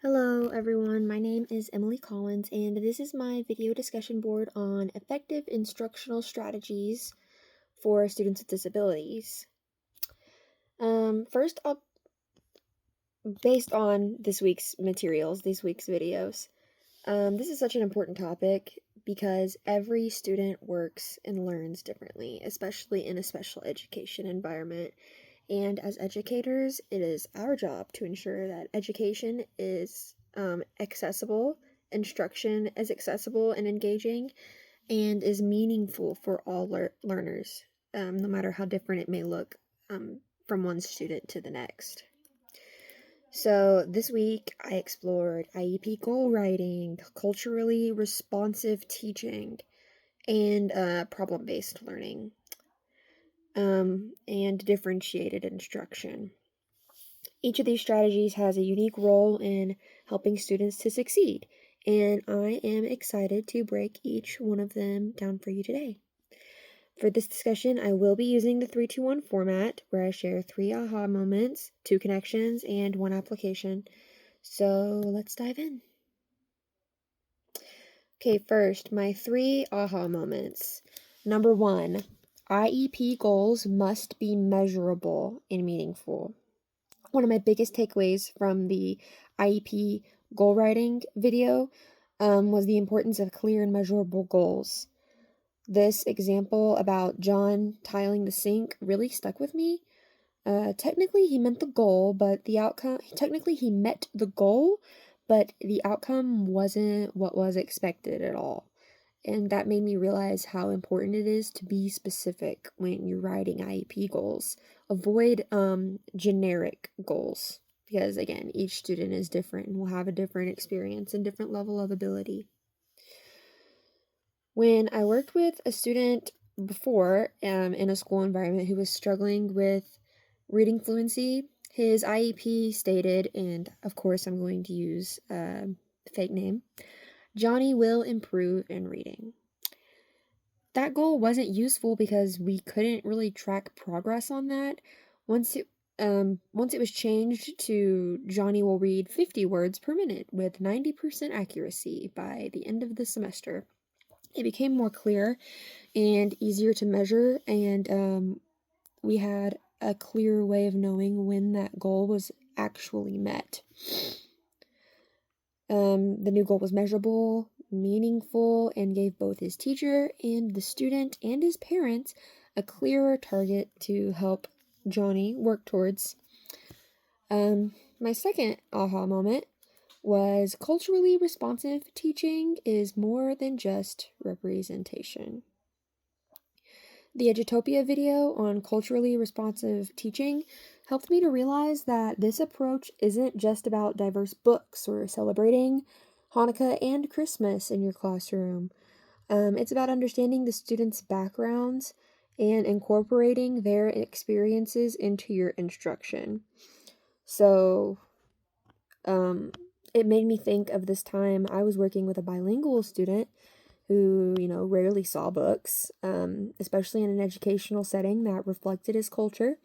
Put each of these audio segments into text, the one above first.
Hello everyone, my name is Emily Collins and this is my video discussion board on effective instructional strategies for students with disabilities. First up, based on this week's materials, this week's videos, this is such an important topic because every student works and learns differently, especially in a special education environment. And as educators, it is our job to ensure that education is accessible, instruction is accessible and engaging, and is meaningful for all learners, no matter how different it may look from one student to the next. So this week I explored IEP goal writing, culturally responsive teaching, and problem-based learning, and differentiated instruction. Each of these strategies has a unique role in helping students to succeed, and I am excited to break each one of them down for you today. For this discussion, I will be using the 3-2-1 format, where I share 3 aha moments, 2 connections, and 1 application. So let's dive in. Okay, first, my 3 aha moments. Number 1, IEP goals must be measurable and meaningful. One of my biggest takeaways from the IEP goal writing video was the importance of clear and measurable goals. This example about John tiling the sink really stuck with me. Technically, he meant the goal, but the outcome, technically, he met the goal, but the outcome wasn't what was expected at all. And that made me realize how important it is to be specific when you're writing IEP goals. Avoid generic goals because, again, each student is different and will have a different experience and different level of ability. When I worked with a student before in a school environment who was struggling with reading fluency, his IEP stated, and of course I'm going to use a fake name, Johnny will improve in reading. That goal wasn't useful because we couldn't really track progress on that. Once it was changed to Johnny will read 50 words per minute with 90% accuracy by the end of the semester, it became more clear and easier to measure, and we had a clear way of knowing when that goal was actually met. The new goal was measurable, meaningful, and gave both his teacher and the student and his parents a clearer target to help Johnny work towards. My second aha moment was culturally responsive teaching is more than just representation. The Edutopia video on culturally responsive teaching helped me to realize that this approach isn't just about diverse books or celebrating Hanukkah and Christmas in your classroom. It's about understanding the students' backgrounds and incorporating their experiences into your instruction. So, it made me think of this time I was working with a bilingual student who, rarely saw books, especially in an educational setting that reflected his culture.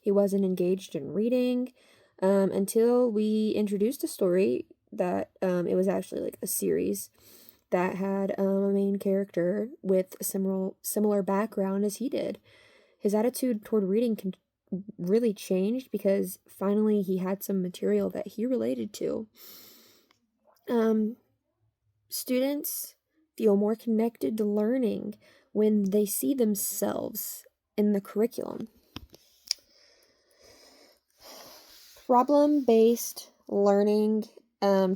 He wasn't engaged in reading until we introduced a story that it was actually like a series that had a main character with a similar background as he did. His attitude toward reading really changed because finally he had some material that he related to. Students feel more connected to learning when they see themselves in the curriculum. Problem-based learning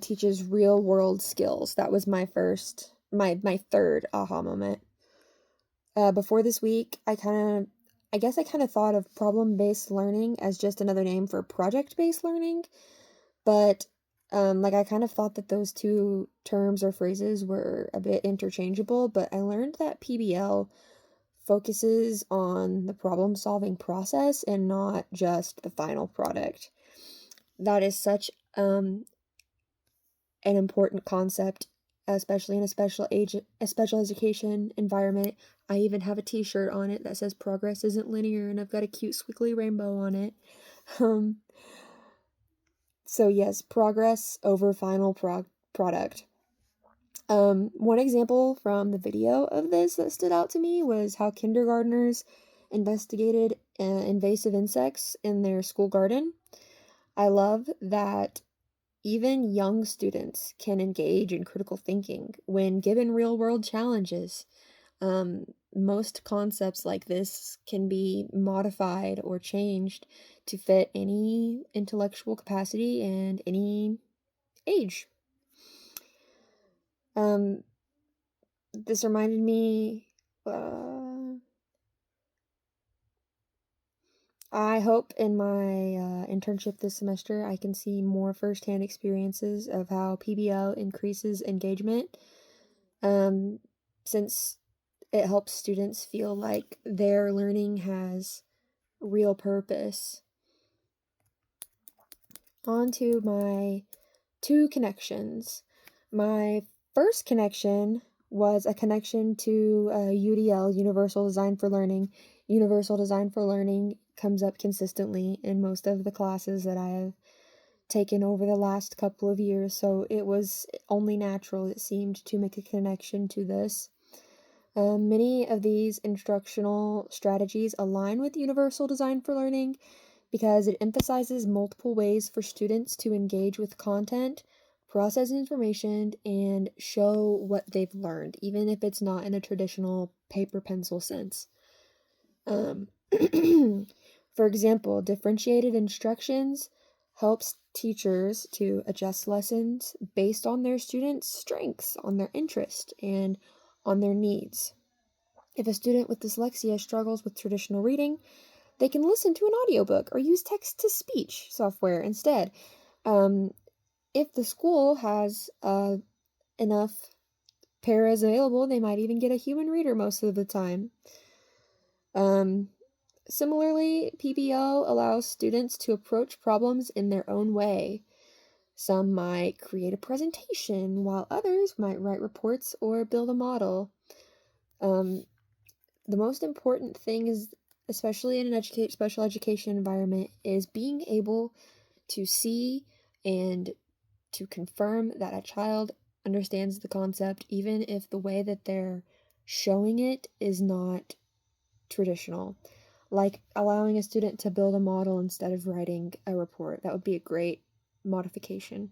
teaches real-world skills. That was my third aha moment. Before this week, I kind of thought of problem-based learning as just another name for project-based learning, but I kind of thought that those two terms or phrases were a bit interchangeable, but I learned that PBL focuses on the problem-solving process and not just the final product. That is such an important concept, especially in a special education environment. I even have a t-shirt on it that says progress isn't linear, and I've got a cute squiggly rainbow on it. So yes, progress over final product. One example from the video of this that stood out to me was how kindergartners investigated invasive insects in their school garden. I love that even young students can engage in critical thinking when given real world challenges. Most concepts like this can be modified or changed to fit any intellectual capacity and any age. This reminded me, I hope in my internship this semester I can see more firsthand experiences of how PBL increases engagement, since it helps students feel like their learning has real purpose. On to my two connections. My first connection was a connection to UDL, Universal Design for Learning. Universal Design for Learning comes up consistently in most of the classes that I have taken over the last couple of years, so it was only natural, it seemed, to make a connection to this. Many of these instructional strategies align with Universal Design for Learning because it emphasizes multiple ways for students to engage with content, process information, and show what they've learned, even if it's not in a traditional paper pencil sense. For example, differentiated instructions helps teachers to adjust lessons based on their students' strengths, on their interest, and on their needs. If a student with dyslexia struggles with traditional reading, they can listen to an audiobook or use text-to-speech software instead. If the school has enough paras available, they might even get a human reader most of the time. Similarly, PBL allows students to approach problems in their own way. Some might create a presentation, while others might write reports or build a model. The most important thing is, especially in an special education environment, is being able to see and to confirm that a child understands the concept, even if the way that they're showing it is not traditional. Like allowing a student to build a model instead of writing a report. That would be a great modification.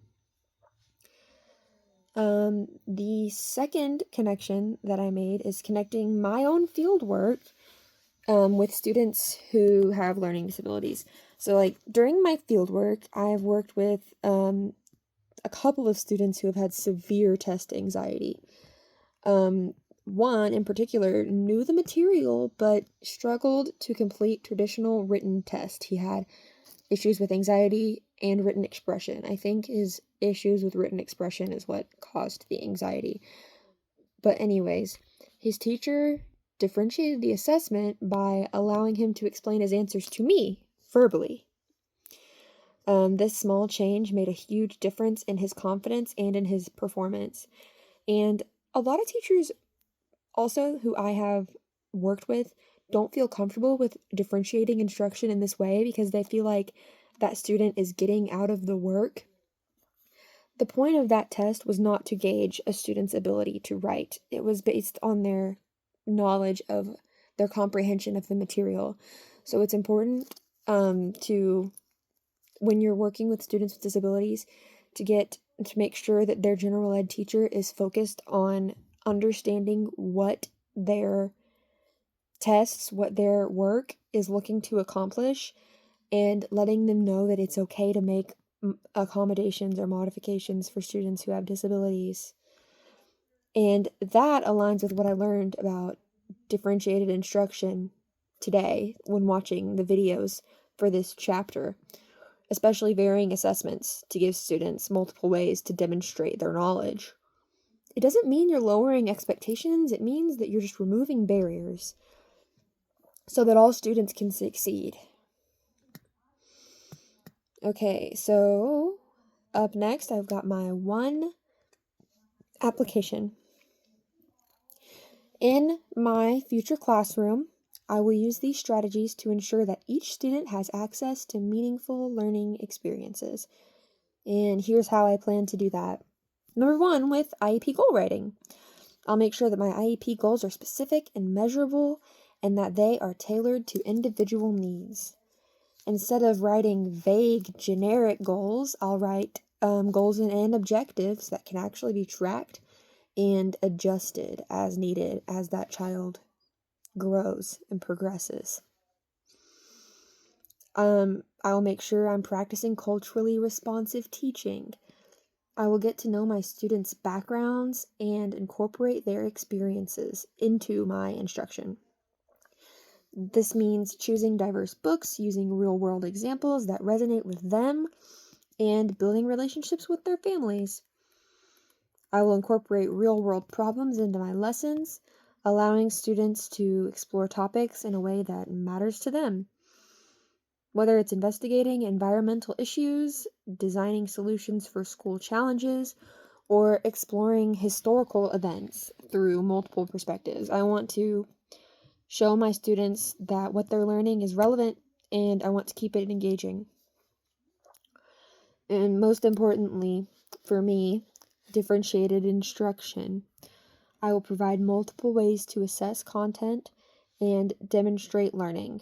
The second connection that I made is connecting my own field work with students who have learning disabilities. So, like, during my field work, I've worked with a couple of students who have had severe test anxiety. One in particular knew the material but struggled to complete traditional written test. He had issues with anxiety and written expression. I think his issues with written expression is what caused the anxiety. But anyways, his teacher differentiated the assessment by allowing him to explain his answers to me verbally. This small change made a huge difference in his confidence and in his performance. And a lot of teachers also who I have worked with don't feel comfortable with differentiating instruction in this way because they feel like that student is getting out of the work. The point of that test was not to gauge a student's ability to write. It was based on their knowledge of their comprehension of the material. So it's important to, when you're working with students with disabilities, to make sure that their general ed teacher is focused on understanding what their tests, what their work is looking to accomplish, and letting them know that it's okay to make accommodations or modifications for students who have disabilities. And that aligns with what I learned about differentiated instruction today when watching the videos for this chapter, especially varying assessments to give students multiple ways to demonstrate their knowledge. It doesn't mean you're lowering expectations, it means that you're just removing barriers so that all students can succeed. Okay, so up next, I've got my one application. In my future classroom, I will use these strategies to ensure that each student has access to meaningful learning experiences. And here's how I plan to do that. Number 1, with IEP goal writing. I'll make sure that my IEP goals are specific and measurable and that they are tailored to individual needs. Instead of writing vague, generic goals, I'll write goals and objectives that can actually be tracked and adjusted as needed as that child grows and progresses. I'll make sure I'm practicing culturally responsive teaching. I will get to know my students' backgrounds and incorporate their experiences into my instruction. This means choosing diverse books, using real-world examples that resonate with them, and building relationships with their families. I will incorporate real-world problems into my lessons, allowing students to explore topics in a way that matters to them. Whether it's investigating environmental issues, designing solutions for school challenges, or exploring historical events through multiple perspectives, I want to show my students that what they're learning is relevant, and I want to keep it engaging. And most importantly, for me, differentiated instruction. I will provide multiple ways to assess content and demonstrate learning.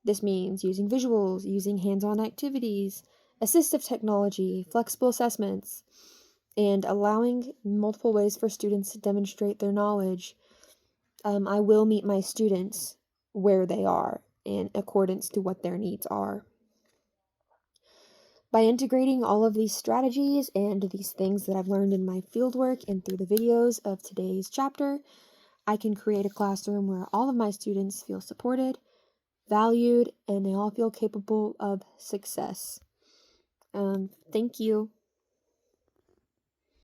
This means using visuals, using hands-on activities, assistive technology, flexible assessments, and allowing multiple ways for students to demonstrate their knowledge. I will meet my students where they are in accordance to what their needs are. By integrating all of these strategies and these things that I've learned in my fieldwork and through the videos of today's chapter, I can create a classroom where all of my students feel supported, valued, and they all feel capable of success. Thank you.